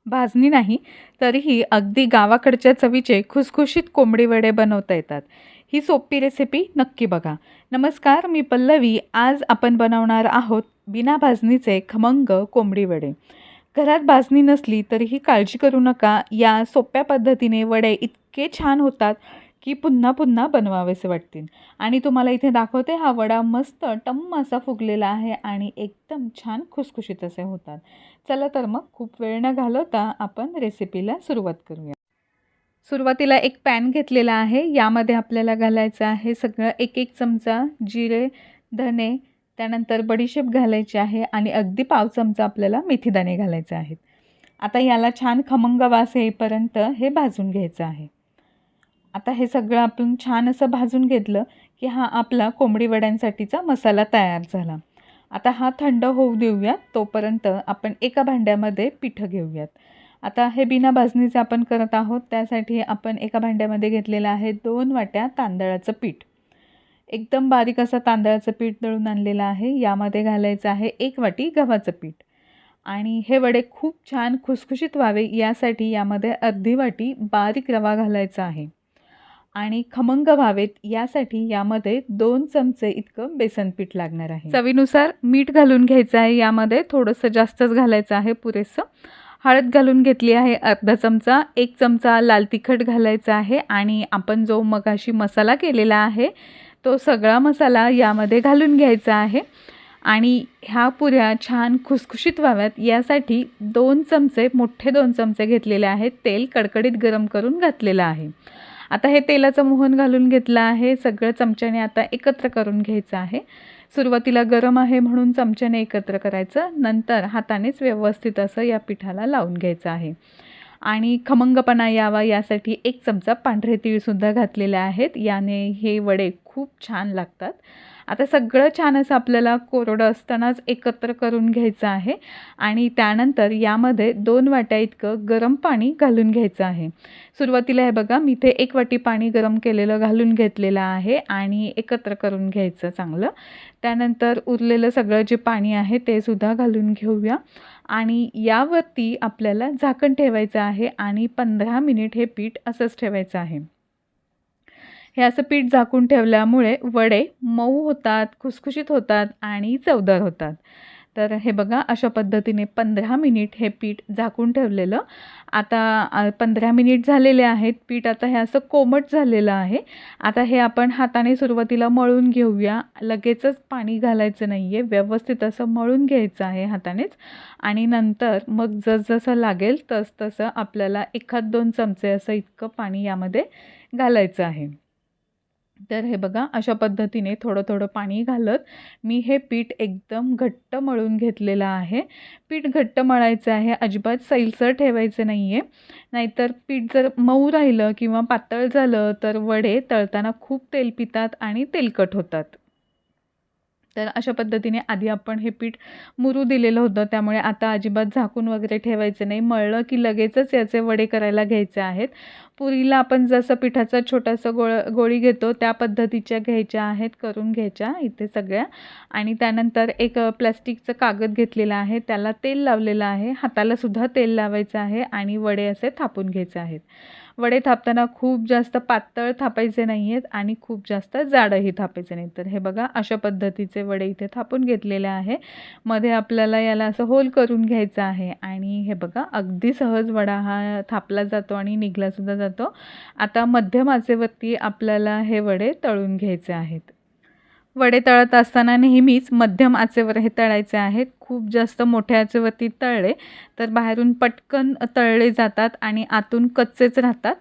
भाजणी नाही, तरीही अगदी गावाकडच्या चवीचे खुसखुशीत कोंबडी वडे बनवता येतात. ही सोपी रेसिपी नक्की बघा. नमस्कार, मी पल्लवी. आज आपण बनवणार आहोत बिना भाजणीचे खमंग कोंबडी वडे. घरात भाजणी नसली तरीही काळजी करू नका. या सोप्या पद्धतीने वडे इतके छान होतात की पुन्हा पुन्हा बनवावेसे वाटतील. आणि तुम्हाला इथे दाखवते, हा वडा मस्त टम्म असा फुगलेला आहे आणि एकदम छान खुसखुशीत असे होतात. चला तर मग खूप वेळ न घालवता आपण रेसिपीला सुरुवात करूया. सुरुवातीला एक पॅन घेतलेला आहे. यामध्ये आपल्याला घालायचं आहे सगळं एक एक चमचा जिरे, धने, त्यानंतर बडीशेप घालायची आहे आणि अगदी पाव चमचा आपल्याला मेथीदाणे घालायचे आहेत. आता याला छान खमंग वास येईपर्यंत हे भाजून घ्यायचं आहे. आता हे सगळं आपण छान असं भाजून घेतलं की हा आपला कोंबडी वड्यांसाठीचा मसाला तयार झाला. आता हा थंड होऊ देऊयात. तोपर्यंत आपण एका भांड्यामध्ये पिठं घेऊयात. आता हे बिना भाजणीचे आपण करत आहोत, त्यासाठी आपण एका भांड्यामध्ये घेतलेलं आहे 2 वाट्या तांदळाचं पीठ. एकदम बारीक असं तांदळाचं पीठ दळून आणलेलं आहे. यामध्ये घालायचं आहे 1 वाटी गव्हाचं पीठ. आणि हे वडे खूप छान खुसखुशीत व्हावे यासाठी यामध्ये अर्धी वाटी बारीक रवा घालायचा आहे. आणि खमंग व्हावेत यासाठी यामध्ये 2 चमचे इतकं बेसन पीठ लागणार आहे. चवीनुसार मीठ घालून घ्यायचं आहे. यामध्ये थोडंसं जास्तच घालायचं आहे, पुरेसं. हळद घालून घेतली आहे अर्धा चमचा. 1 चमचा लाल तिखट घालायचा आहे आणि आपण जो मगाशी मसाला केलेला आहे तो सगळा मसाला यामध्ये घालून घ्यायचा आहे. आणि ह्या पुऱ्या छान खुसखुशीत व्हाव्यात यासाठी 2 चमचे, मोठे 2 चमचे घेतलेले आहेत तेल कडकडीत गरम करून घातलेलं आहे. आता हे तेलाचं मोहन घालून घेतलं आहे. सगळं चमच्याने आता एकत्र करून घ्यायचं आहे. सुरुवातीला गरम आहे म्हणून चमच्याने एकत्र करायचं, नंतर हातानेच व्यवस्थित असं या पिठाला लावून घ्यायचं आहे. आणि खमंगपणा यावा यासाठी 1 चमचा पांढरे तीळसुद्धा घातलेले आहेत. याने हे वडे खूप छान लागतात. आता सगळं छान असं आपल्याला कोरडं असतानाच एकत्र करून घ्यायचं आहे. आणि त्यानंतर यामध्ये 2 वाट्या इतकं गरम पाणी घालून घ्यायचं आहे. सुरुवातीला हे बघा, मी इथे 1 वाटी पाणी गरम केलेलं घालून घेतलेलं आहे आणि एकत्र करून घ्यायचं चांगलं. त्यानंतर उरलेलं सगळं जे पाणी आहे ते सुद्धा घालून घेऊया. आणि यावरती आपल्याला झाकण ठेवायचं आहे आणि 15 मिनिट हे पीठ असंच ठेवायचं आहे. हे असं पीठ झाकून ठेवल्यामुळे वडे मऊ होतात, खुसखुशीत होतात आणि चवदार होतात. तर हे बघा, अशा पद्धतीने 15 मिनिट हे पीठ झाकून ठेवलेलं. आता 15 मिनिट झालेले आहेत. पीठ आता हे असं कोमट झालेलं आहे. आता हे आपण हाताने सुरुवातीला मळून घेऊया. लगेचच पाणी घालायचं नाही आहे. व्यवस्थित असं मळून घ्यायचं आहे हातानेच. आणि नंतर मग जसजसं लागेल तसतसं आपल्याला 1-2 चमचे असं इतकं पाणी यामध्ये घालायचं आहे. तर हे बघा, अशा पद्धतीने थोडं थोडं पाणी घालत मी हे पीठ एकदम घट्ट मळून घेतलेलं आहे. पीठ घट्ट मळायचं आहे, अजिबात सैलसर ठेवायचं नाही आहे. नाहीतर पीठ जर मऊ राहिलं किंवा पातळ झालं तर वडे तळताना खूप तेल पितात आणि तेलकट होतात. तर अशा पद्धतीने आधी आपण हे पीठ मुरू दिलेलं होतं, त्यामुळे आता अजिबात झाकून वगैरे ठेवायचं नाही. मळलं की लगेचच याचे वडे करायला घ्यायचे आहेत. पुरीला आपण जसं पिठाचा छोटासा गोळी घेतो त्या पद्धतीच्या घ्यायच्या आहेत, करून घ्यायच्या इथे सगळ्या. आणि त्यानंतर एक प्लास्टिकचं कागद घेतलेलं आहे, त्याला तेल लावलेलं आहे. हातालासुद्धा तेल लावायचं आहे आणि वडे असे थापून घ्यायचे आहेत. वडे थापताना खूप जास्त पातळ थापायचे नाही आहेत आणि खूप जास्त जाडही थापायचे नाहीत. तर हे बघा, अशा पद्धतीचे वडे इथे थापून घेतलेले आहे. मध्ये आपल्याला याला असं होल करून घ्यायचं आहे आणि हे बघा, अगदी सहज वडा हा थापला जातो आणि निघलासुद्धा जातो. आता मध्यम आचेवरती आपल्याला हे वडे तळून घ्यायचे आहेत. वडे तळत असताना नेहमीच मध्यम आचेवर हे तळायचे आहेत. खूप जास्त मोठ्या आचेवरती तळले तर बाहेरून पटकन तळले जातात आणि आतून कच्चेच राहतात.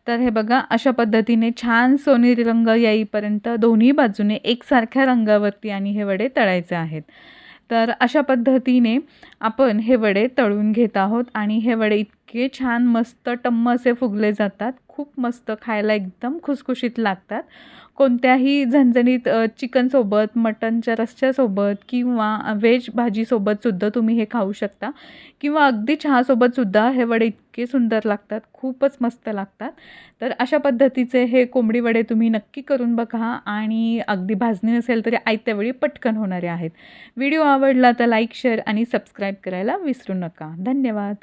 तर हे बघा, अशा पद्धतीने छान सोनेरी रंग येईपर्यंत दोन्ही बाजूने एकसारख्या रंगावरती आणि हे वडे तळायचे आहेत. तर अशा पद्धतीने आपण हे वडे तळून घेत आहोत आणि हे वडे इतके छान मस्त टम्म असे फुगले जातात. खूप मस्त, खायला एकदम खुसखुशीत लागतात. कोणत्याही झणझणीत चिकनसोबत, मटणच्या रस्स्यासोबत किंवा व्हेज भाजीसोबतसुद्धा तुम्ही हे खाऊ शकता किंवा अगदी चहासोबतसुद्धा हे वडे इतके सुंदर लागतात, खूपच मस्त लागतात. तर अशा पद्धतीचे हे कोंबडी वडे तुम्ही नक्की करून बघा आणि अगदी भाजणी नसेल तरी आयत्या वेळी पटकन होणारे आहेत. व्हिडिओ आवडला तर लाईक, शेअर आणि सबस्क्राईब करायला विसरू नका. धन्यवाद.